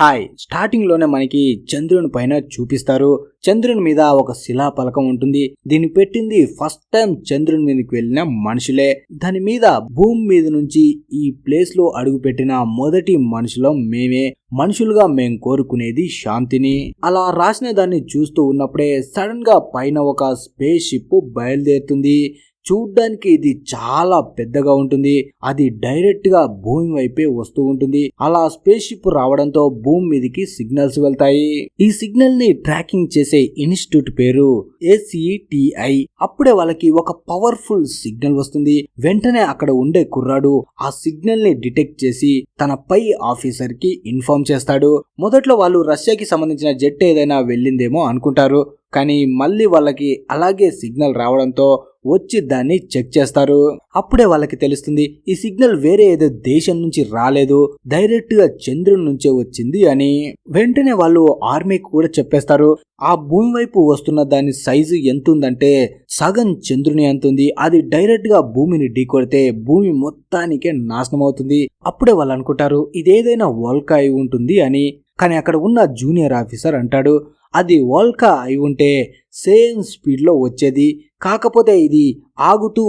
Hi starting లోనే మనకి చంద్రుని పైన చూపిస్తారు. చంద్రుని మీద ఒక శిలా పలకం ఉంటుంది. దీన్ని పెట్టింది ఫస్ట్ టైం చంద్రుని మీదకి వెళ్ళిన మనుషులే. దాని మీద భూమి మీద నుంచి ఈ ప్లేస్ లో అడుగు పెట్టిన మొదటి మనుషులం మేమే. మనుషులుగా మేం కోరుకునేది శాంతిని. అలా రాసిన దాన్ని చూస్తూ ఉన్నప్పుడే సడన్ గా పైన ఒక స్పేస్ షిప్ బయలుదేరుతుంది. చూడ్డానికి ఇది చాలా పెద్దగా ఉంటుంది. అది డైరెక్ట్ గా భూమి వైపే వస్తూ ఉంటుంది. అలా స్పేస్ షిప్ రావడంతో భూమి మీదకి సిగ్నల్స్ వెళ్తాయి. ఈ సిగ్నల్ ని ట్రాకింగ్ చేసే ఇన్స్టిట్యూట్ పేరు ACTI. అప్పుడే వాళ్ళకి ఒక పవర్ఫుల్ సిగ్నల్ వస్తుంది. వెంటనే అక్కడ ఉండే కుర్రాడు ఆ సిగ్నల్ ని డిటెక్ట్ చేసి తన పై ఆఫీసర్ కి ఇన్ఫార్మ్ చేస్తాడు. మొదట్లో వాళ్ళు రష్యాకి సంబంధించిన జెట్ ఏదైనా వెళ్ళిందేమో అనుకుంటారు. కానీ మళ్ళీ వాళ్ళకి అలాగే సిగ్నల్ రావడంతో వచ్చి దాన్ని చెక్ చేస్తారు. అప్పుడే వాళ్ళకి తెలుస్తుంది ఈ సిగ్నల్ వేరే ఏదో దేశం నుంచి రాలేదు, డైరెక్ట్ గా చంద్రుని నుంచే వచ్చింది అని. వెంటనే వాళ్ళు ఆర్మీకి కూడా చెప్పేస్తారు. ఆ భూమి వైపు వస్తున్న దాని సైజు ఎంత ఉందంటే సగం చంద్రుని ఎంత ఉంది. అది డైరెక్ట్ గా భూమిని ఢీకొడితే భూమి మొత్తానికే నాశనం అవుతుంది. అప్పుడే వాళ్ళు అనుకుంటారు ఇదేదైనా వోల్కా అయి ఉంటుంది అని. కానీ అక్కడ ఉన్న జూనియర్ ఆఫీసర్ అంటాడు అది వోల్కా అయి ఉంటే సేమ్ స్పీడ్ లో వచ్చేది, కాకపోతే ఇది ఆగుతూ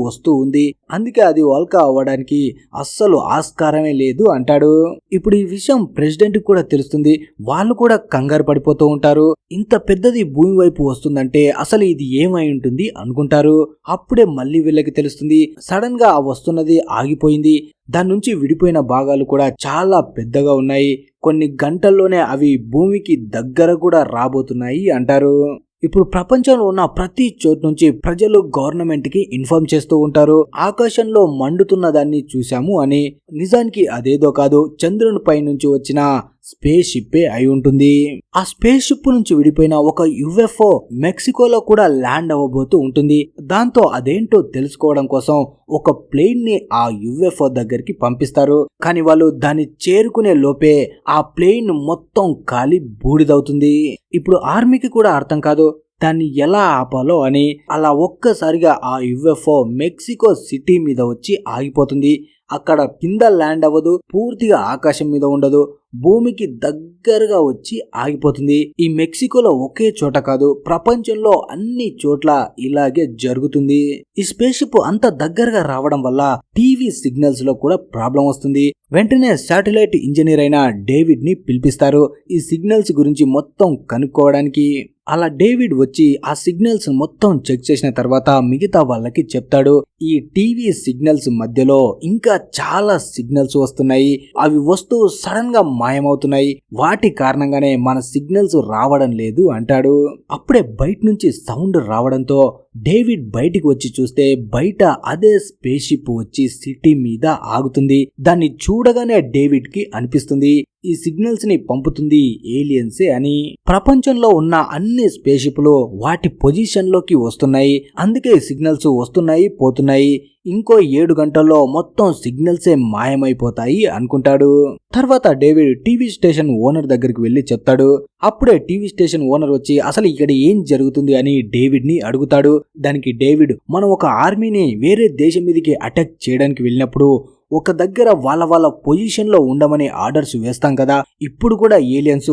వస్తూ ఉంది, అందుకే అది వోల్కా అవ్వడానికి అస్సలు ఆస్కారమే లేదు అంటాడు. ఇప్పుడు ఈ విషయం ప్రెసిడెంట్ కూడా తెలుస్తుంది. వాళ్ళు కూడా కంగారు పడిపోతూ ఉంటారు. ఇంత పెద్దది భూమి వైపు వస్తుందంటే అసలు ఇది ఏమై ఉంటుంది అనుకుంటారు. అప్పుడే మళ్ళీ వీళ్ళకి తెలుస్తుంది సడన్ గా వస్తున్నది ఆగిపోయింది. దాని నుంచి విడిపోయిన భాగాలు కూడా చాలా పెద్దగా ఉన్నాయి. కొన్ని గంటల్లోనే అవి భూమికి దగ్గర కూడా రాబోతున్నాయి అంటారు. ఇప్పుడు ప్రపంచంలో ఉన్న ప్రతి చోటు నుంచి ప్రజలు గవర్నమెంట్ కి ఇన్ఫార్మ్ చేస్తూ ఉంటారు ఆకాశంలో మండుతున్న దాన్ని చూశాము అని. నిజానికి అదేదో కాదు, చంద్రుని పై నుంచి వచ్చిన స్పేస్ షిప్పే అయి ఉంటుంది. ఆ స్పేస్ షిప్ నుంచి విడిపోయిన ఒక UFO మెక్సికోలో కూడా ల్యాండ్ అవ్వబోతూ ఉంటుంది. దాంతో అదేంటో తెలుసుకోవడం కోసం ఒక ప్లేన్ ని ఆ UFO దగ్గరికి పంపిస్తారు. కానీ వాళ్ళు దాన్ని చేరుకునే లోపే ఆ ప్లేన్ మొత్తం కాలి బూడిదవుతుంది. ఇప్పుడు ఆర్మీకి కూడా అర్థం కాదు దాన్ని ఎలా ఆపాలో అని. అలా ఒక్కసారిగా ఆ UFO మెక్సికో సిటీ మీద వచ్చి ఆగిపోతుంది. అక్కడ కింద ల్యాండ్ అవ్వదు, పూర్తిగా ఆకాశం మీద ఉండదు, భూమికి దగ్గరగా వచ్చి ఆగిపోతుంది. ఈ మెక్సికోలో ఒకే చోట కాదు, ప్రపంచంలో అన్ని చోట్ల ఇలాగే జరుగుతుంది. ఈ స్పేస్ షిప్ అంత దగ్గరగా రావడం వల్ల టీవీ సిగ్నల్స్ లో కూడా ప్రాబ్లం వస్తుంది. వెంటనే శాటిలైట్ ఇంజనీర్ అయిన డేవిడ్ ని పిలిపిస్తారు ఈ సిగ్నల్స్ గురించి మొత్తం కనుక్కోవడానికి. అలా డేవిడ్ వచ్చి ఆ సిగ్నల్స్ మొత్తం చెక్ చేసిన తర్వాత మిగతా వాళ్ళకి చెప్తాడు ఈ టీవీ సిగ్నల్స్ మధ్యలో ఇంకా చాలా సిగ్నల్స్ వస్తున్నాయి, అవి వస్తూ సడన్ గా మాయమవుతున్నాయి, వాటి కారణంగానే మన సిగ్నల్స్ రావడం లేదు అంటాడు. అప్పుడే బయట నుంచి సౌండ్ రావడంతో డేవిడ్ బయటికి వచ్చి చూస్తే బయట అదే స్పేస్ షిప్ వచ్చి సిటీ మీద ఆగుతుంది. దాన్ని చూడగానే డేవిడ్ కి అనిపిస్తుంది ఈ సిగ్నల్స్ ని పంపుతుంది ఏలియన్సే అని. ప్రపంచంలో ఉన్న అన్ని స్పేస్ షిప్లు వాటి పొజిషన్ లోకి వస్తున్నాయి, అందుకే సిగ్నల్స్ వస్తున్నాయి పోతున్నాయి. ఇంకో 7 గంటల్లో మొత్తం సిగ్నల్సే మాయమైపోతాయి అనుకుంటాడు. తర్వాత డేవిడ్ టీవీ స్టేషన్ ఓనర్ దగ్గరికి వెళ్లి చెప్తాడు. అప్పుడే టీవీ స్టేషన్ ఓనర్ వచ్చి అసలు ఇక్కడ ఏం జరుగుతుంది అని డేవిడ్ ని అడుగుతాడు. దానికి డేవిడ్ మనం ఒక ఆర్మీని వేరే దేశం మీదకి అటాక్ చేయడానికి వెళ్ళినప్పుడు ఒక దగ్గర వాళ్ళ పొజిషన్ లో ఉండమని ఆర్డర్స్ వేస్తాం కదా, ఇప్పుడు కూడా ఏలియన్స్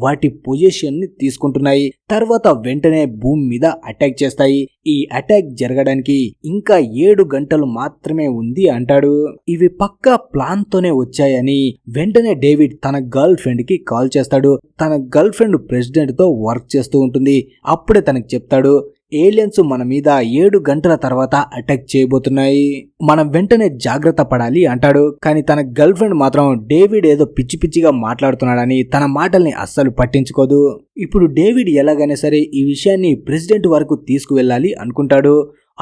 వాటి పొజిషన్ ని తీసుకుంటున్నాయి. తర్వాత వెంటనే భూమి మీద అటాక్ చేస్తాయి. ఈ అటాక్ జరగడానికి ఇంకా 7 గంటలు మాత్రమే ఉంది అంటాడు. ఇవి పక్కా ప్లాన్ తోనే వచ్చాయని వెంటనే డేవిడ్ తన గర్ల్ ఫ్రెండ్ కి కాల్ చేస్తాడు. తన గర్ల్ ఫ్రెండ్ ప్రెసిడెంట్ తో వర్క్ చేస్తూ ఉంటుంది. అప్పుడే తనకు చెప్తాడు ఏలియన్స్ మన మీద 7 గంటల తర్వాత అటాక్ చేయబోతున్నాయి, మనం వెంటనే జాగ్రత్త పడాలి అంటాడు. కానీ తన గర్ల్ ఫ్రెండ్ మాత్రం డేవిడ్ ఏదో పిచ్చి పిచ్చిగా మాట్లాడుతున్నాడని తన మాటల్ని అస్సలు పట్టించుకోదు. ఇప్పుడు డేవిడ్ ఎలాగైనా సరే ఈ విషయాన్ని ప్రెసిడెంట్ వరకు తీసుకువెళ్ళాలి అనుకుంటాడు.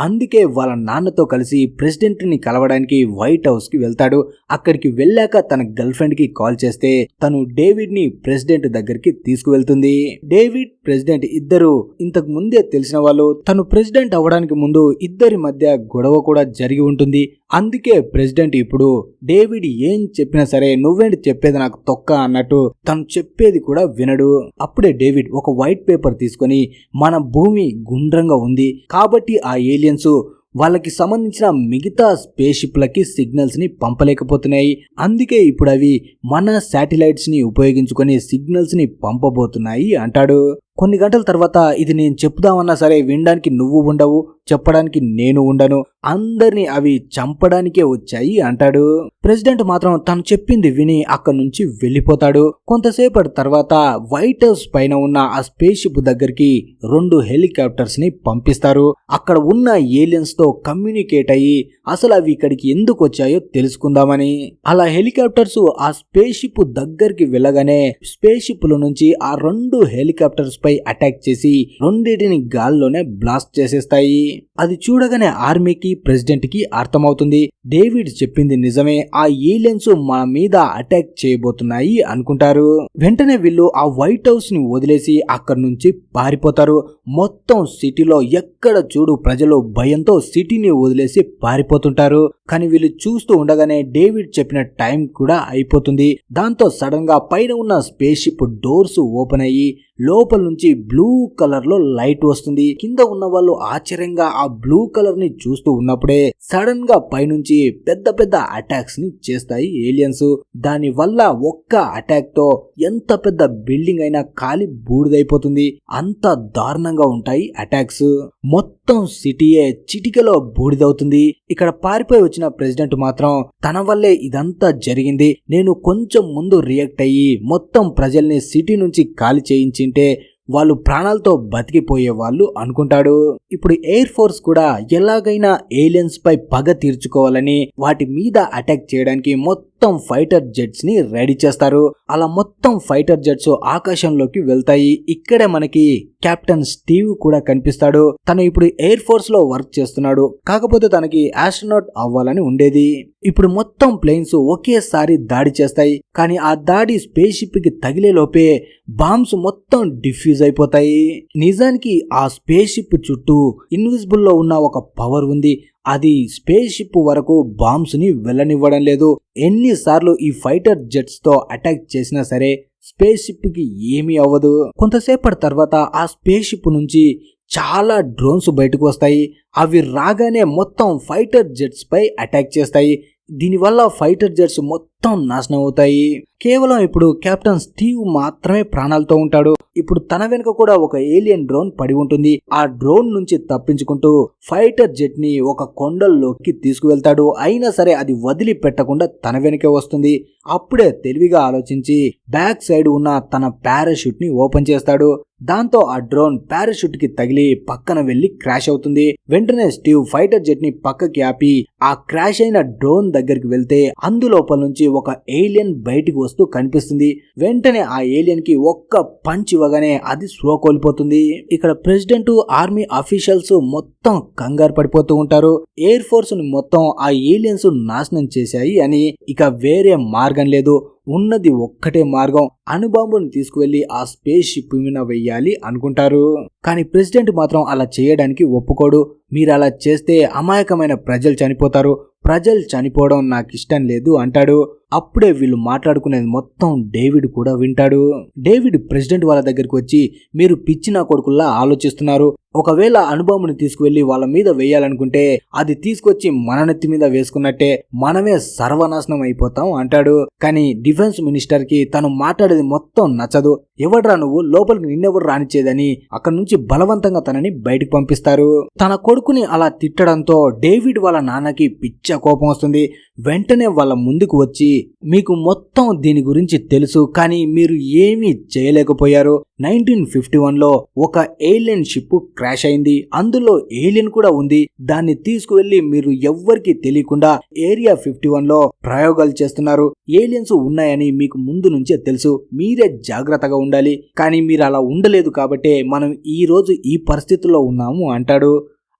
అందుకే వాళ్ళ నాన్నతో కలిసి ప్రెసిడెంట్ ని కలవడానికి వైట్ హౌస్ కి వెళ్తాడు. అక్కడికి వెళ్ళాక తన గర్ల్ ఫ్రెండ్ కి కాల్ చేస్తే తను డేవిడ్ ని ప్రెసిడెంట్ దగ్గరికి తీసుకువెళ్తుంది. డేవిడ్ ప్రెసిడెంట్ ఇద్దరు ఇంతకు ముందే తెలిసిన వాళ్ళు. తను ప్రెసిడెంట్ అవ్వడానికి ముందు ఇద్దరి మధ్య గొడవ కూడా జరిగి ఉంటుంది. అందుకే ప్రెసిడెంట్ ఇప్పుడు డేవిడ్ ఏం చెప్పినా సరే నువ్వేంటి చెప్పేది నాకు తొక్క అన్నట్టు తను చెప్పేది కూడా వినడు. అప్పుడే డేవిడ్ ఒక వైట్ పేపర్ తీసుకొని మన భూమి గుండ్రంగా ఉంది కాబట్టి ఆ ఏలియన్స్ వాళ్ళకి సంబంధించిన మిగతా స్పేస్ షిప్లకి సిగ్నల్స్ ని పంపలేకపోతున్నాయి. అందుకే ఇప్పుడు అవి మన శాటిలైట్స్ ని ఉపయోగించుకొని సిగ్నల్స్ ని పంపబోతున్నాయి అంటాడు. కొన్ని గంటల తర్వాత ఇది నేను చెప్పుదామన్నా సరే వినడానికి నువ్వు ఉండవు, చెప్పడానికి నేను ఉండను, అందరినీ అవి చంపడానికే వచ్చాయి అంటాడు. ప్రెసిడెంట్ మాత్రం తను చెప్పింది విని అక్కడి నుంచి వెళ్ళిపోతాడు. కొంతసేపటి తర్వాత వైట్ హౌస్ పైన ఉన్న ఆ స్పేస్ షిప్ దగ్గరికి 2 హెలికాప్టర్స్ ని పంపిస్తారు. అక్కడ ఉన్న ఏలియన్స్ తో కమ్యూనికేట్ అయ్యి అసలు అవి ఇక్కడికి ఎందుకు వచ్చాయో తెలుసుకుందామని. అలా హెలికాప్టర్స్ ఆ స్పేస్ షిప్ దగ్గరికి వెళ్ళగానే స్పేస్ షిప్ లో నుంచి ఆ 2 హెలికాప్టర్స్ పై అటాక్ చేసి రెండింటిని గాల్లోనే బ్లాస్ట్ చేసేస్తాయి. అది చూడగానే ఆర్మీకి ప్రెసిడెంట్ కి అర్థమవుతుంది, డేవిడ్ చెప్పింది నిజమే, ఆ ఏలియన్స్ మన మీద అటాక్ చేయబోతున్నాయి అనుకుంటారు. వెంటనే వీళ్ళు ఆ వైట్ హౌస్ ని వదిలేసి అక్కడి నుంచి పారిపోతారు. మొత్తం సిటీలో ఎక్కడ చూడు ప్రజలు భయంతో సిటీని వదిలేసి పారిపోతుంటారు. కానీ వీళ్ళు చూస్తూ ఉండగానే డేవిడ్ చెప్పిన టైం కూడా అయిపోతుంది. దాంతో సడన్ గా పైన ఉన్న స్పేస్ షిప్ డోర్స్ ఓపెన్ అయ్యి లోపల నుంచి బ్లూ కలర్ లో లైట్ వస్తుంది. కింద ఉన్న వాళ్ళు ఆశ్చర్యంగా ఆ బ్లూ కలర్ ని చూస్తూ ఉన్నప్పుడే సడన్ గా పైనుంచి పెద్ద పెద్ద అటాక్స్ ని చేస్తాయి ఏలియన్స్. దాని వల్ల ఒక్క అటాక్ తో ఎంత పెద్ద బిల్డింగ్ అయినా కాలి బూడిదైపోతుంది. అంత దారుణంగా ఉంటాయి అటాక్స్. మొత్తం సిటీయే చిటికలో బూడిదవుతుంది. ఇక్కడ పారిపోయి వచ్చిన ప్రెసిడెంట్ మాత్రం తన వల్లే ఇదంతా జరిగింది, నేను కొంచెం ముందు రియాక్ట్ అయ్యి మొత్తం ప్రజల్ని సిటీ నుంచి ఖాళీ చేయించింటే వాళ్ళు ప్రాణాలతో బతికిపోయే వాళ్ళు అనుకుంటాడు. ఇప్పుడు ఎయిర్ ఫోర్స్ కూడా ఎలాగైనా ఏలియన్స్ పై పగ తీర్చుకోవాలని వాటి మీద అటాక్ చేయడానికి మొత్తం ఫైటర్ జెట్స్ ని రెడీ చేస్తారు. అలా మొత్తం ఫైటర్ జెట్స్ ఆకాశంలోకి వెళ్తాయి. ఇక్కడే మనకి కెప్టెన్ స్టీవ్ కూడా కనిపిస్తాడు. తను ఇప్పుడు ఎయిర్ ఫోర్స్ లో వర్క్ చేస్తున్నాడు, కాకపోతే తనకి ఆస్ట్రోనాట్ అవ్వాలని ఉండేది. ఇప్పుడు మొత్తం ప్లేన్స్ ఒకేసారి దాడి చేస్తాయి. కానీ ఆ దాడి స్పేస్ షిప్ కి తగిలే లోపే బాంబ్స్ మొత్తం డిఫ్యూజ్ అయిపోతాయి. నిజానికి ఆ స్పేస్ షిప్ చుట్టూ ఇన్విజిబుల్ లో ఉన్న ఒక పవర్ ఉంది. అది స్పేస్ షిప్ వరకు బాంబ్స్ ని వెళ్ళనివ్వడం లేదు. ఎన్నిసార్లు ఈ ఫైటర్ జెట్స్ తో అటాక్ చేసినా సరే స్పేస్ షిప్ కి ఏమీ అవ్వదు. కొంతసేపటి తర్వాత ఆ స్పేస్ షిప్ నుంచి చాలా డ్రోన్స్ బయటకు వస్తాయి. అవి రాగానే మొత్తం ఫైటర్ జెట్స్ పై అటాక్ చేస్తాయి. దీనివల్ల ఫైటర్ జెట్స్ మొత్తం నాశనం అవుతాయి. కేవలం ఇప్పుడు కెప్టెన్ స్టీవ్ మాత్రమే ప్రాణాలతో ఉంటాడు. ఇప్పుడు తన వెనుక కూడా ఒక ఏలియన్ డ్రోన్ పడి ఉంటుంది. ఆ డ్రోన్ నుంచి తప్పించుకుంటూ ఫైటర్ జెట్ ని ఒక కొండల్లోకి తీసుకువెళ్తాడు. అయినా సరే అది వదిలి పెట్టకుండా తన వెనుకే వస్తుంది. అప్పుడే తెలివిగా ఆలోచించి బ్యాక్ సైడ్ ఉన్న తన పారాషూట్ ని ఓపెన్ చేస్తాడు. దాంతో ఆ డ్రోన్ పారాషూట్ కి తగిలి పక్కన వెళ్లి క్రాష్ అవుతుంది. వెంటనే స్టీవ్ ఫైటర్ జెట్ ని పక్కకి ఆపి ఆ క్రాష్ అయిన డ్రోన్ దగ్గరికి వెళ్తే అందులోపల నుంచి ఒక ఏలియన్ బయటికి వస్తూ కనిపిస్తుంది. వెంటనే ఆ ఏలియన్ కి ఒక్క పంచ్ ఇవ్వగానే అది స్లో కోల్పోతుంది. ఇక్కడ ప్రెసిడెంట్, ఆర్మీ అఫీషియల్స్ మొత్తం కంగారు పడిపోతూ ఉంటారు. ఎయిర్ ఫోర్స్ ని మొత్తం ఆ ఏలియన్స్ నాశనం చేశాయి అని ఇక వేరే మార్గం లేదు. ఉన్నది ఒక్కటే మార్గం, అణుబాంబుని తీసుకువెళ్లి ఆ స్పేస్ షిప్ మీద వెయ్యాలి అనుకుంటారు. కానీ ప్రెసిడెంట్ మాత్రం అలా చేయడానికి ఒప్పుకోడు. మీరు అలా చేస్తే అమాయకమైన ప్రజలు చనిపోతారు, ప్రజలు చనిపోవడం నాకు ఇష్టం లేదు అంటాడు. అప్పుడే వీళ్ళు మాట్లాడుకునేది మొత్తం డేవిడ్ కూడా వింటాడు. డేవిడ్ ప్రెసిడెంట్ వాళ్ళ దగ్గరికి వచ్చి, మీరు పిచ్చిన కొడుకుల్లా ఆలోచిస్తున్నారు, ఒకవేళ అణుబాంబుని తీసుకువెళ్లి వాళ్ళ మీద వేయాలనుకుంటే అది తీసుకొచ్చి మన నెత్తి మీద వేసుకున్నట్టే, మనమే సర్వనాశనం అయిపోతాం అంటాడు. కానీ డిఫెన్స్ మినిస్టర్ కి తను మాట్లాడేది మొత్తం నచ్చదు. ఎవడ్రా నువ్వు, లోపలికి నిన్నెవరు రానిచ్చేదని అక్కడి నుంచి బలవంతంగా తనని బయటకు పంపిస్తారు. తన కొడుకుని అలా తిట్టడంతో డేవిడ్ వాళ్ళ నాన్నకి పిచ్చ కోపం వస్తుంది. వెంటనే వాళ్ళ ముందుకు వచ్చి, మీకు మొత్తం దీని గురించి తెలుసు, కానీ మీరు ఏమీ చేయలేకపోయారు. 1951లో ఒక ఏలియన్ షిప్ క్రాష్ అయింది, అందులో ఏలియన్ కూడా ఉంది. దాన్ని తీసుకువెళ్లి మీరు ఎవ్వరికి తెలియకుండా ఏరియా 51లో ప్రయోగాలు చేస్తున్నారు. ఏలియన్స్ ఉన్నాయని మీకు ముందు నుంచే తెలుసు, మీరే జాగ్రత్తగా ఉండాలి. కానీ మీరు అలా ఉండలేదు కాబట్టే మనం ఈ రోజు ఈ పరిస్థితుల్లో ఉన్నాము అంటాడు.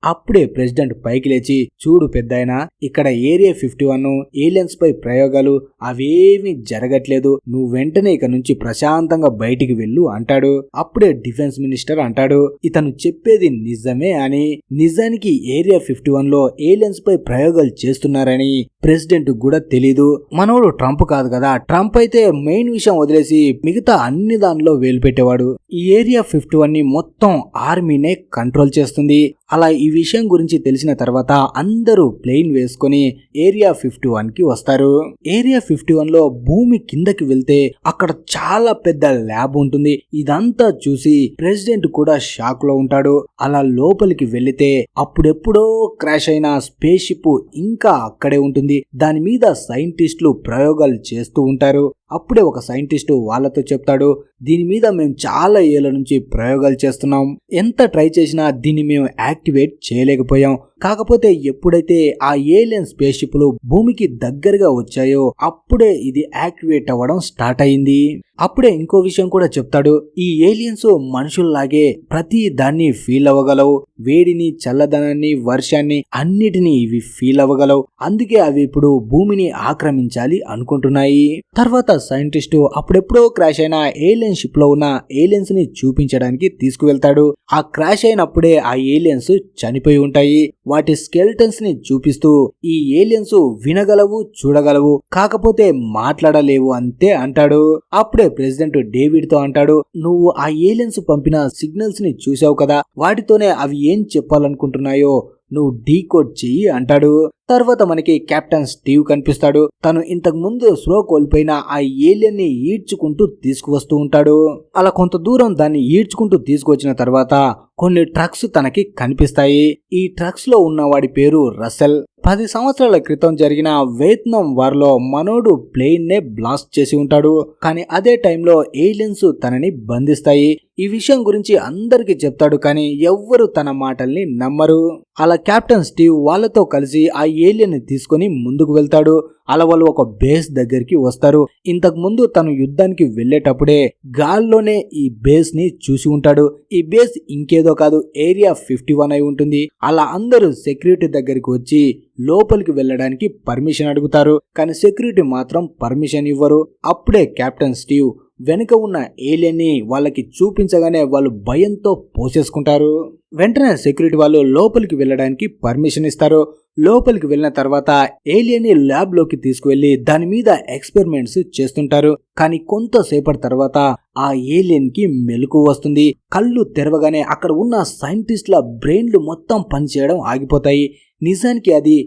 అప్పుడే ప్రెసిడెంట్ పైకి లేచి, చూడు పెద్దాయనా, ఇక్కడ ఏరియా 51 ఏలియన్స్ పై ప్రయోగాలు అవేమీ జరగట్లేదు, నువ్వు వెంటనే ఇక నుంచి ప్రశాంతంగా బయటికి వెళ్ళు అంటాడు. అప్పుడే డిఫెన్స్ మినిస్టర్ అంటాడు, ఇతను చెప్పేది నిజమే అని. నిజానికి ఏరియా 51లో ఏలియన్స్ పై ప్రయోగాలు చేస్తున్నారని ప్రెసిడెంట్ కూడా తెలీదు. మనోడు ట్రంప్ కాదు కదా, ట్రంప్ అయితే మెయిన్ విషయం వదిలేసి మిగతా అన్ని దానిలో వేలు పెట్టేవాడు. ఈ ఏరియా 51ని మొత్తం ఆర్మీనే కంట్రోల్ చేస్తుంది. అలా ఈ విషయం గురించి తెలిసిన తర్వాత అందరూ ప్లేన్ వేసుకొని ఏరియా 51 కి వస్తారు. ఏరియా 51 లో భూమి కిందకి వెళ్తే అక్కడ చాలా పెద్ద ల్యాబ్ ఉంటుంది. ఇదంతా చూసి ప్రెసిడెంట్ కూడా షాక్ లో ఉంటాడు. అలా లోపలికి వెళితే అప్పుడెప్పుడో క్రాష్ అయిన స్పేస్ షిప్ ఇంకా అక్కడే ఉంటుంది. దాని మీద సైంటిస్టులు ప్రయోగాలు చేస్తూ ఉంటారు. అప్పుడే ఒక సైంటిస్ట్ వాళ్ళతో చెప్తాడు, దీని మీద మేము చాలా ఏళ్ల నుంచి ప్రయోగాలు చేస్తున్నాం, ఎంత ట్రై చేసినా దీన్ని మేము యాక్టివేట్ చేయలేకపోయాం. కాకపోతే ఎప్పుడైతే ఆ ఏలియన్ స్పేస్ షిప్లు భూమికి దగ్గరగా వచ్చాయో అప్పుడే ఇది యాక్టివేట్ అవ్వడం స్టార్ట్ అయింది. అప్పుడే ఇంకో విషయం కూడా చెప్తాడు, ఈ ఏలియన్స్ మనుషుల్లాగే ప్రతి దాన్ని ఫీల్ అవ్వగలవు. వేడిని, చల్లదనాన్ని, వర్షాన్ని అన్నిటినీ ఇవి ఫీల్ అవ్వగలవు. అందుకే అవి ఇప్పుడు భూమిని ఆక్రమించాలి అనుకుంటున్నాయి. తర్వాత సైంటిస్టు అప్పుడెప్పుడో క్రాష్ అయిన ఏలియన్ షిప్ లో ఉన్న ఏలియన్స్ ని చూపించడానికి తీసుకువెళ్తాడు. ఆ క్రాష్ అయినప్పుడే ఆ ఏలియన్స్ చనిపోయి ఉంటాయి. వాటి స్కెల్టన్స్ ని చూపిస్తూ ఈ ఏలియన్స్ వినగలవు, చూడగలవు, కాకపోతే మాట్లాడలేవు అంతే అంటాడు. అప్పుడే ప్రెసిడెంట్ డేవిడ్ తో అంటాడు, నువ్వు ఆ ఏలియన్స్ పంపిన సిగ్నల్స్ ని చూసావు కదా, వాటితోనే అవి ఏం చెప్పాలనుకుంటున్నాయో నువ్వు డీకోడ్ చెయ్యి అంటాడు. తర్వాత మనకి కెప్టెన్ స్టీవ్ కనిపిస్తాడు. తను ఇంతకు ముందు స్లో కోల్పోయిన ఆ ఏలియన్ ని ఈడ్చుకుంటూ తీసుకువస్తూ ఉంటాడు. అలా కొంత దూరం దాన్ని ఈడ్చుకుంటూ తీసుకొచ్చిన తర్వాత కొన్ని ట్రక్స్ తనకి కనిపిస్తాయి. ఈ ట్రక్స్ లో ఉన్న వాడి పేరు రసెల్. 10 సంవత్సరాల క్రితం జరిగిన వియత్నాం వార్ లో మనోడు ప్లేన్ నే బ్లాస్ట్ చేసి ఉంటాడు. కానీ అదే టైంలో ఏలియన్స్ తనని బంధిస్తాయి. ఈ విషయం గురించి అందరికి చెప్తాడు, కానీ ఎవ్వరు తన మాటల్ని నమ్మరు. అలా కెప్టెన్ స్టీవ్ వాళ్ళతో కలిసి ఆ ఏలియన్ ని తీసుకొని ముందుకు వెళ్తాడు. అలా వాళ్ళు ఒక బేస్ దగ్గరికి వస్తారు. ఇంతకు ముందు తను యుద్ధానికి వెళ్లేటప్పుడే గాల్లోనే ఈ బేస్ ని చూసి ఉంటాడు. ఈ బేస్ ఇంకేదో కాదు, ఏరియా 51 అయి ఉంటుంది. అలా అందరూ సెక్యూరిటీ దగ్గరికి వచ్చి లోపలికి వెళ్ళడానికి పర్మిషన్ అడుగుతారు, కానీ సెక్యూరిటీ మాత్రం పర్మిషన్ ఇవ్వరు. అప్పుడే కెప్టెన్ స్టీవ్ వెనుక ఉన్న ఏలియన్ ని వాళ్ళకి చూపించగానే వాళ్ళు భయంతో పోసేసుకుంటారు. వెంటనే సెక్యూరిటీ వాళ్ళు లోపలికి వెళ్ళడానికి పర్మిషన్ ఇస్తారు. లోపలికి వెళ్ళిన తర్వాత ఏలియన్ ని ల్యాబ్ లోకి తీసుకువెళ్లి దాని మీద ఎక్స్పెరిమెంట్స్ చేస్తుంటారు. కానీ కొంతసేపటి తర్వాత ఆ ఏలియన్ కి మెలకు వస్తుంది. కళ్ళు తెరవగానే అక్కడ ఉన్న సైంటిస్టుల బ్రెయిన్లు మొత్తం పనిచేయడం ఆగిపోతాయి. నిజానికి అది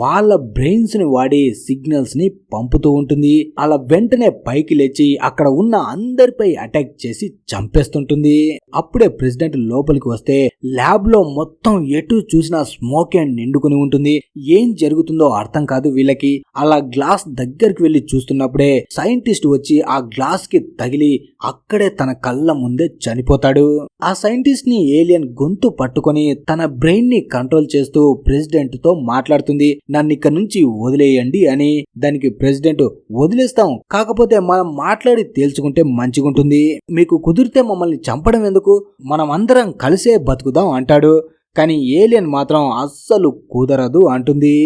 వాళ్ళ బ్రెయిన్స్ ని వాడి సిగ్నల్స్ ని పంపుతూ ఉంటుంది. అలా వెంటనే పైకి లేచి అక్కడ ఉన్న అందరిపై అటాక్ చేసి చంపేస్తుంటుంది. అప్పుడే ప్రెసిడెంట్ లోపలికి వస్తే ల్యాబ్ లో మొత్తం ఎటు చూసినా స్మోక్ అండ్ నిండుకుని ఉంటుంది. ఏం జరుగుతుందో అర్థం కాదు వీళ్ళకి. అలా గ్లాస్ దగ్గరికి వెళ్లి చూస్తున్నప్పుడే సైంటిస్ట్ వచ్చి ఆ గ్లాస్ కి తగిలి అక్కడే తన కళ్ళ ముందే చనిపోతాడు. ఆ సైంటిస్ట్ ని ఏలియన్ గొంతు పట్టుకొని తన బ్రెయిన్ ని కంట్రోల్ చేస్తూ ప్రెసిడెంట్ తో మాట్లాడుతుంది, నన్ను ఇక్కడ నుంచి వదిలేయండి అని. దానికి ప్రెసిడెంట్, వదిలేస్తాం, కాకపోతే మనం మాట్లాడి తేల్చుకుంటే మంచిగుంటుంది, మీకు కుదిరితే మమ్మల్ని చంపడం ఎందుకు, మనం అందరం కలిసే బతుకుదాం అంటాడు. కానీ ఏలియన్ మాత్రం అస్సలు కుదరదు అంటుంది.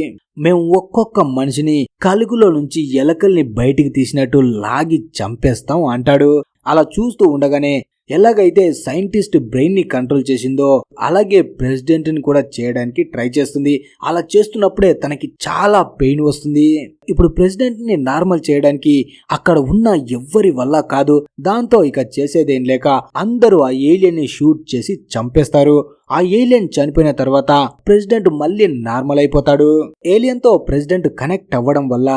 మేము ఒక్కొక్క మనిషిని కలుగులో నుంచి ఎలకల్ని బయటికి తీసినట్టు లాగి చంపేస్తాం అంటాడు. అలా చూస్తూ ఉండగానే ఎలాగైతే సైంటిస్ట్ బ్రెయిన్ ని కంట్రోల్ చేసిందో అలాగే ప్రెసిడెంట్ ని కూడా చేయడానికి ట్రై చేస్తుంది. అలా చేస్తున్నప్పుడే తనకి చాలా పెయిన్ వస్తుంది. ఇప్పుడు ప్రెసిడెంట్ ని నార్మల్ చేయడానికి అక్కడ ఉన్న ఎవ్వరి వల్ల కాదు. దాంతో ఇక చేసేదేం లేక అందరూ ఆ ఏలియన్ ని షూట్ చేసి చంపేస్తారు. ఆ ఏలియన్ చనిపోయిన తర్వాత ప్రెసిడెంట్ మళ్ళీ నార్మల్ అయిపోతాడు. ఏలియన్ తో ప్రెసిడెంట్ కనెక్ట్ అవ్వడం వల్ల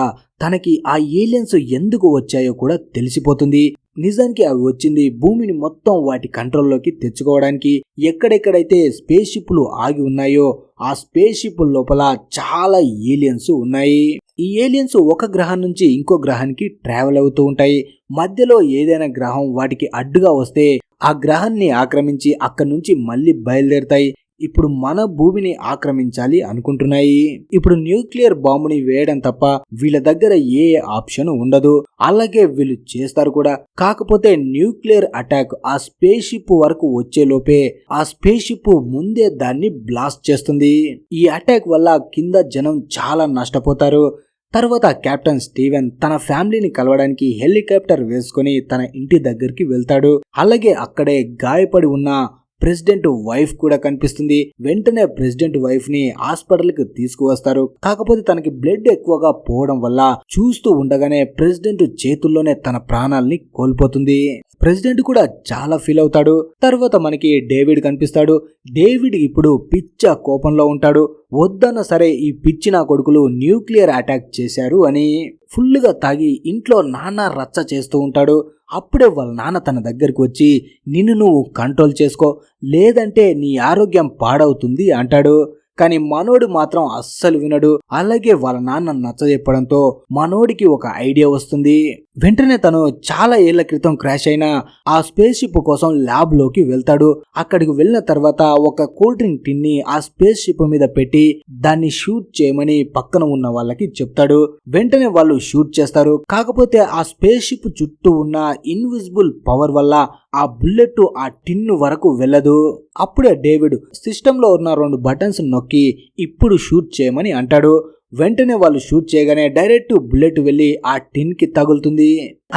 తనకి ఆ ఏలియన్స్ ఎందుకు వచ్చాయో కూడా తెలిసిపోతుంది. నిజానికి అవి వచ్చింది భూమిని మొత్తం వాటి కంట్రోల్లోకి తెచ్చుకోవడానికి. ఎక్కడెక్కడైతే స్పేస్ షిప్లు ఆగి ఉన్నాయో ఆ స్పేస్ షిప్ లోపల చాలా ఏలియన్స్ ఉన్నాయి. ఈ ఏలియన్స్ ఒక గ్రహం నుంచి ఇంకో గ్రహానికి ట్రావెల్ అవుతూ ఉంటాయి. మధ్యలో ఏదైనా గ్రహం వాటికి అడ్డుగా వస్తే ఆ గ్రహాన్ని ఆక్రమించి అక్కడి నుంచి మళ్ళీ బయలుదేరుతాయి. ఇప్పుడు మన భూమిని ఆక్రమించాలి అనుకుంటున్నాయి. ఇప్పుడు న్యూక్లియర్ బాంబుని వేయడం తప్ప వీళ్ళ దగ్గర ఏ ఆప్షన్ ఉండదు. అలాగే వీళ్ళు చేస్తారు కూడా. కాకపోతే న్యూక్లియర్ అటాక్ ఆ స్పేస్ షిప్ వరకు వచ్చేలోపే ఆ స్పేస్ షిప్ ముందే దాన్ని బ్లాస్ట్ చేస్తుంది. ఈ అటాక్ వల్ల కింద జనం చాలా నష్టపోతారు. తర్వాత కెప్టెన్ స్టీవెన్ తన ఫ్యామిలీని కలవడానికి హెలికాప్టర్ వేసుకుని తన ఇంటి దగ్గరికి వెళ్తాడు. అలాగే అక్కడే గాయపడి ఉన్న ప్రెసిడెంట్ వైఫ్ కూడా కనిపిస్తుంది. వెంటనే ప్రెసిడెంట్ వైఫ్ ని హాస్పిటల్ కి తీసుకువస్తారు. కాకపోతే తనకి బ్లడ్ ఎక్కువగా పోవడం వల్ల చూస్తూ ఉండగానే ప్రెసిడెంట్ చేతుల్లోనే తన ప్రాణాలని కోల్పోతుంది. ప్రెసిడెంట్ కూడా చాలా ఫీల్ అవుతాడు. తర్వాత మనకి డేవిడ్ కనిపిస్తాడు. డేవిడ్ ఇప్పుడు పిచ్చ కోపంలో ఉంటాడు. వద్దన్న సరే ఈ పిచ్చి నా కొడుకులు న్యూక్లియర్ అటాక్ చేశారు అని ఫుల్గా తాగి ఇంట్లో నాన్న రచ్చ చేస్తూ ఉంటాడు. అప్పుడే వాళ్ళ నాన్న తన దగ్గరికి వచ్చి నిన్ను నువ్వు కంట్రోల్ చేసుకో, లేదంటే నీ ఆరోగ్యం పాడవుతుంది అంటాడు. కానీ మనోడు మాత్రం అస్సలు వినడు. అలాగే వాళ్ళ నాన్న నచ్చజెప్పడంతో మనోడికి ఒక ఐడియా వస్తుంది. వెంటనే తను చాలా ఏళ్ల క్రితం క్రాష్ అయిన ఆ స్పేస్ షిప్ కోసం ల్యాబ్ లోకి వెళ్తాడు. అక్కడికి వెళ్ళిన తర్వాత ఒక కూల్ డ్రింక్ టిన్ని ఆ స్పేస్ షిప్ మీద పెట్టి దాన్ని షూట్ చేయమని పక్కన ఉన్న వాళ్ళకి చెప్తాడు. వెంటనే వాళ్ళు షూట్ చేస్తారు. కాకపోతే ఆ స్పేస్ షిప్ చుట్టూ ఉన్న ఇన్విజిబుల్ పవర్ వల్ల ఆ బుల్లెట్ ఆ టిన్ను వరకు వెళ్ళదు. అప్పుడే డేవిడ్ సిస్టంలో ఉన్న 2 బటన్స్ నొక్కి ఇప్పుడు షూట్ చేయమని అంటాడు. వెంటనే వాళ్ళు షూట్ చేయగానే డైరెక్ట్ బుల్లెట్ వెళ్లి ఆ టిన్ కి తగులుతుంది.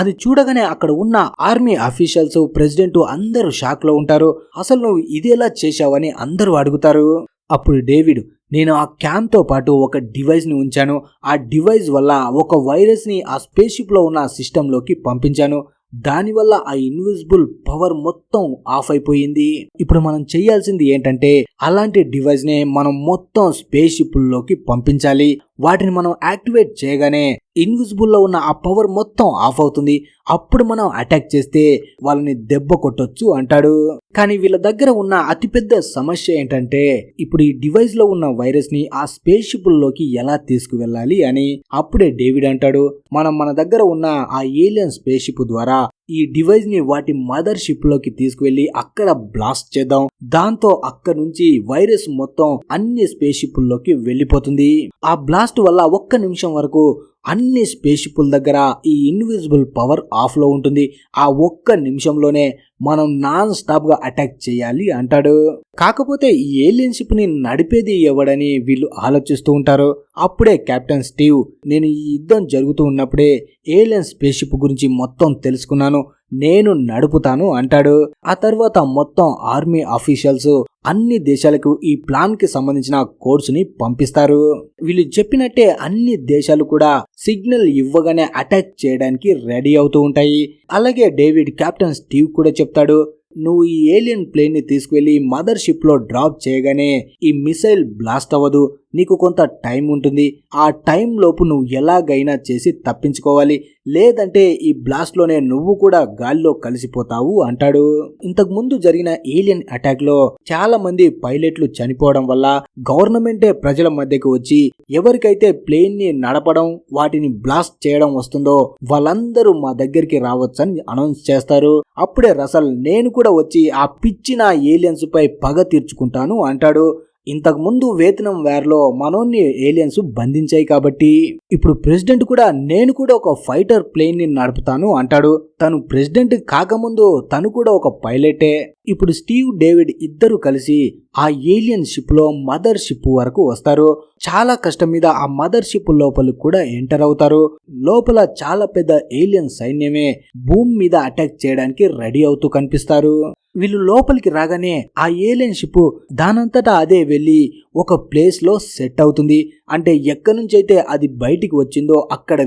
అది చూడగానే అక్కడ ఉన్న ఆర్మీ అఫీషియల్స్, ప్రెసిడెంట్ అందరూ షాక్ లో ఉంటారు. అసలు నువ్వు ఇదేలా చేశావని అందరూ అడుగుతారు. అప్పుడు డేవిడ్, నేను ఆ క్యామ్ తో పాటు ఒక డివైస్ ని ఉంచాను. ఆ డివైస్ వల్ల ఒక వైరస్ ని ఆ స్పేస్ షిప్ లో ఉన్న సిస్టమ్ లోకి పంపించాను. దానివల్ల ఆ ఇన్విజిబుల్ పవర్ మొత్తం ఆఫ్ అయిపోయింది. ఇప్పుడు మనం చేయాల్సింది ఏంటంటే అలాంటి డివైస్ ని మనం మొత్తం స్పేస్ షిప్ లోకి పంపించాలి. వాటిని మనం యాక్టివేట్ చేయగానే ఇన్విజిబుల్ లో ఉన్న ఆ పవర్ మొత్తం ఆఫ్ అవుతుంది. అప్పుడు మనం అటాక్ చేస్తే వాళ్ళని దెబ్బ కొట్టొచ్చు అంటాడు. కానీ వీళ్ళ దగ్గర ఉన్న అతిపెద్ద సమస్య ఏంటంటే ఇప్పుడు ఈ డివైస్ లో ఉన్న వైరస్ ని ఆ స్పేస్ షిప్ లోకి ఎలా తీసుకువెళ్ళాలి అని. అప్పుడే డేవిడ్ అంటాడు, మనం మన దగ్గర ఉన్న ఆ ఏలియన్ స్పేస్ షిప్ ద్వారా ఈ డివైస్ ని వాటి మదర్ షిప్ లోకి తీసుకువెళ్లి అక్కడ బ్లాస్ట్ చేద్దాం. దాంతో అక్కడ నుంచి వైరస్ మొత్తం అన్ని స్పేస్ షిప్ల్లోకి వెళ్ళిపోతుంది. ఆ బ్లాస్ట్ వల్ల 1 నిమిషం వరకు అన్ని స్పేస్ షిప్ల దగ్గర ఈ ఇన్విజిబుల్ పవర్ ఆఫ్ లో ఉంటుంది. ఆ 1 నిమిషంలోనే మనం నాన్ స్టాప్ గా అటాక్ చేయాలి అంటాడు. కాకపోతే ఈ ఏలియన్ షిప్ ని నడిపేది ఎవడని వీళ్ళు ఆలోచిస్తూ ఉంటారు. అప్పుడే కెప్టెన్ స్టీవ్, నేను ఈ యుద్ధం జరుగుతూ ఉన్నప్పుడే ఏలియన్ స్పేస్ షిప్ గురించి మొత్తం తెలుసుకున్నాను, నేను నడుపుతాను అంటాడు. ఆ తర్వాత మొత్తం ఆర్మీ ఆఫీషియల్స్ అన్ని దేశాలకు ఈ ప్లాన్ కి సంబంధించిన కోడ్స్ ని పంపిస్తారు. వీళ్ళు చెప్పినట్టే అన్ని దేశాలు కూడా సిగ్నల్ ఇవ్వగానే అటాక్ చేయడానికి రెడీ అవుతూ ఉంటాయి. అలాగే డేవిడ్ కెప్టెన్ స్టీవ్ కూడా చెప్తాడు, నువ్వు ఈ ఏలియన్ ప్లేన్ ని తీసుకువెళ్లి మదర్ షిప్ లో డ్రాప్ చేయగానే ఈ మిసైల్ బ్లాస్ట్ అవ్వదు, నీకు కొంత టైం ఉంటుంది. ఆ టైం లోపు నువ్వు ఎలాగైనా చేసి తప్పించుకోవాలి, లేదంటే ఈ బ్లాస్ట్ లోనే నువ్వు కూడా గాల్లో కలిసిపోతావు అంటాడు. ఇంతకు ముందు జరిగిన ఏలియన్ అటాక్ లో చాలా మంది పైలట్లు చనిపోవడం వల్ల గవర్నమెంటే ప్రజల మధ్యకు వచ్చి ఎవరికైతే ప్లేన్ ని నడపడం వాటిని బ్లాస్ట్ చేయడం వస్తుందో వాళ్ళందరూ మా దగ్గరికి రావచ్చని అనౌన్స్ చేస్తారు. అప్పుడే రసల్, నేను కూడా వచ్చి ఆ పిచ్చిన ఏలియన్స్ పై పగ తీర్చుకుంటాను అంటాడు. ఇంతకు ముందు వియత్నాం వార్ లో మనోన్ని ఏలియన్స్ బంధించాయి కాబట్టి ఇప్పుడు ప్రెసిడెంట్ కూడా నేను కూడా ఒక ఫైటర్ ప్లేన్ ని నడుపుతాను అంటాడు. తను ప్రెసిడెంట్ కాకముందు తను కూడా ఒక పైలటే. ఇప్పుడు స్టీవ్, డేవిడ్ ఇద్దరు కలిసి ఆ ఏలియన్ షిప్ లో మదర్ షిప్ వరకు వస్తారు. చాలా కష్టం మీద ఆ మదర్ షిప్ లోపలికి కూడా ఎంటర్ అవుతారు. లోపల చాలా పెద్ద ఏలియన్ సైన్యమే భూమి మీద అటాక్ చేయడానికి రెడీ అవుతూ కనిపిస్తారు. వీళ్ళు లోపలికి రాగానే ఆ ఏలియన్ షిప్ దానంతటా అదే వెళ్ళి ఒక ప్లేస్ లో సెట్ అవుతుంది. అంటే ఎక్కడి నుంచి అయితే అది బయటికి వచ్చిందో అక్కడ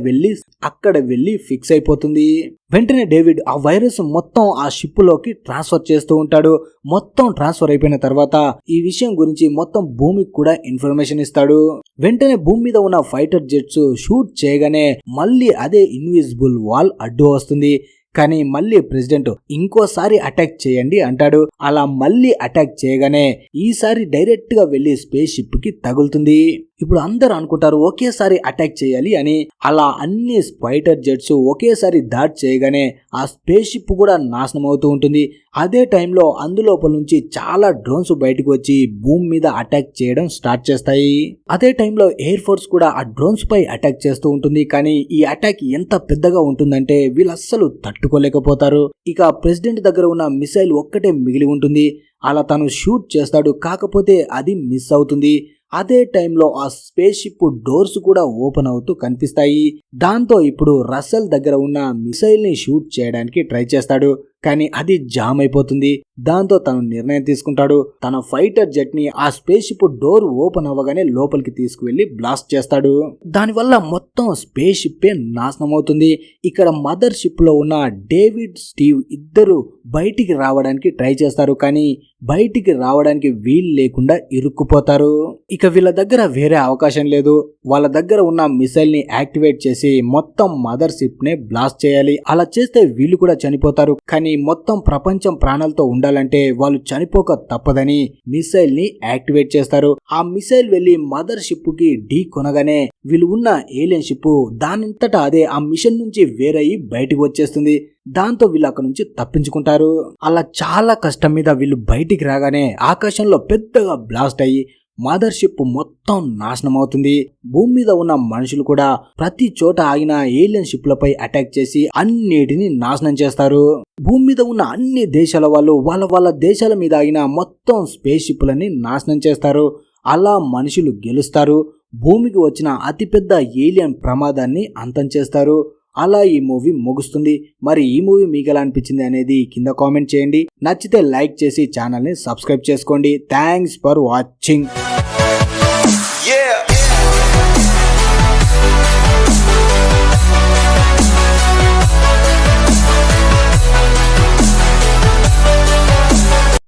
వెళ్ళి ఫిక్స్ అయిపోతుంది. వెంటనే డేవిడ్ ఆ వైరస్ మొత్తం ఆ షిప్ లోకి ట్రాన్స్ఫర్ చేస్తూ ఉంటాడు. మొత్తం ట్రాన్స్ఫర్ అయిపోయిన తర్వాత ఈ విషయం గురించి మొత్తం భూమికి కూడా ఇన్ఫర్మేషన్ ఇస్తాడు. వెంటనే భూమి మీద ఉన్న ఫైటర్ జెట్స్ షూట్ చేయగానే మళ్ళీ అదే ఇన్విజిబుల్ వాల్ అడ్డు వస్తుంది. కానీ మళ్ళీ ప్రెసిడెంట్ ఇంకోసారి అటాక్ చేయండి అంటాడు. అలా మళ్ళీ అటాక్ చేయగానే ఈసారి డైరెక్ట్ గా వెళ్లి స్పేస్ షిప్ కి తగులుతుంది. ఇప్పుడు అందరూ అనుకుంటారు ఒకేసారి అటాక్ చేయాలి అని. అలా అన్ని ఫైటర్ జెట్స్ ఒకేసారి దాడి చేయగానే ఆ స్పేస్ షిప్ కూడా నాశనం అవుతూ ఉంటుంది. అదే టైంలో అందులోపల నుంచి చాలా డ్రోన్స్ బయటకు వచ్చి భూమి మీద అటాక్ చేయడం స్టార్ట్ చేస్తాయి. అదే టైంలో ఎయిర్ ఫోర్స్ కూడా ఆ డ్రోన్స్ పై అటాక్ చేస్తూ ఉంటుంది. కానీ ఈ అటాక్ ఎంత పెద్దగా ఉంటుందంటే వీళ్ళు అస్సలు తట్టుకోలేకపోతారు. ఇక ప్రెసిడెంట్ దగ్గర ఉన్న మిసైల్ ఒక్కటే మిగిలి ఉంటుంది. అలా తను షూట్ చేస్తాడు, కాకపోతే అది మిస్ అవుతుంది. అదే టైంలో ఆ స్పేస్ షిప్ డోర్స్ కూడా ఓపెన్ అవుతూ కనిపిస్తాయి. దాంతో ఇప్పుడు రసల్ దగ్గర ఉన్న మిసైల్ ని షూట్ చేయడానికి ట్రై చేస్తాడు. కానీ అది జామ్ అయిపోతుంది. దాంతో తను నిర్ణయం తీసుకుంటాడు. తన ఫైటర్ జెట్ ని ఆ స్పేస్ షిప్ డోర్ ఓపెన్ అవ్వగానే లోపలికి తీసుకువెళ్లి బ్లాస్ట్ చేస్తాడు. దానివల్ల మొత్తం స్పేస్ షిప్ నాశనం అవుతుంది. ఇక్కడ మదర్ షిప్ లో ఉన్న డేవిడ్, స్టీవ్ ఇద్దరు బయటికి రావడానికి ట్రై చేస్తారు, కానీ బయటికి రావడానికి వీలు లేకుండా ఇరుక్కుపోతారు. ఇక వీళ్ళ దగ్గర వేరే అవకాశం లేదు. వాళ్ళ దగ్గర ఉన్న మిసైల్ ని యాక్టివేట్ చేసి మొత్తం మదర్ షిప్ నే బ్లాస్ట్ చేయాలి. అలా చేస్తే వీళ్ళు కూడా చనిపోతారు, కానీ మొత్తం ప్రపంచం ప్రాణాలతో ఉండాలంటే వాళ్ళు చనిపోక తప్పదని మిసైల్ ని యాక్టివేట్ చేస్తారు. ఆ మిసైల్ వెళ్లి మదర్ షిప్ కి ఢీ కొనగానే వీళ్ళు ఉన్న ఏలియన్ షిప్ దానంతటా అదే ఆ మిషన్ నుంచి వేరయ్యి బయటికి వచ్చేస్తుంది. దాంతో వీళ్ళు అక్కడ నుంచి తప్పించుకుంటారు. అలా చాలా కష్టం మీద వీళ్ళు బయటికి రాగానే ఆకాశంలో పెద్దగా బ్లాస్ట్ అయ్యి మదర్ షిప్ మొత్తం నాశనం అవుతుంది. భూమి మీద ఉన్న మనుషులు కూడా ప్రతి చోట ఆగిన ఏలియన్ షిప్లపై అటాక్ చేసి అన్నిటిని నాశనం చేస్తారు. భూమి మీద ఉన్న అన్ని దేశాల వాళ్ళు వాళ్ళ దేశాల మీద ఆగిన మొత్తం స్పేస్ షిప్లని నాశనం చేస్తారు. అలా మనుషులు గెలుస్తారు. భూమికి వచ్చిన అతిపెద్ద ఏలియన్ ప్రమాదాన్ని అంతం చేస్తారు. అలా ఈ మూవీ ముగుస్తుంది. మరి ఈ మూవీ మీకు ఎలా అనిపించింది అనేది కింద కామెంట్ చేయండి. నచ్చితే లైక్ చేసి ఛానల్ని సబ్స్క్రైబ్ చేసుకోండి. Thanks for watching.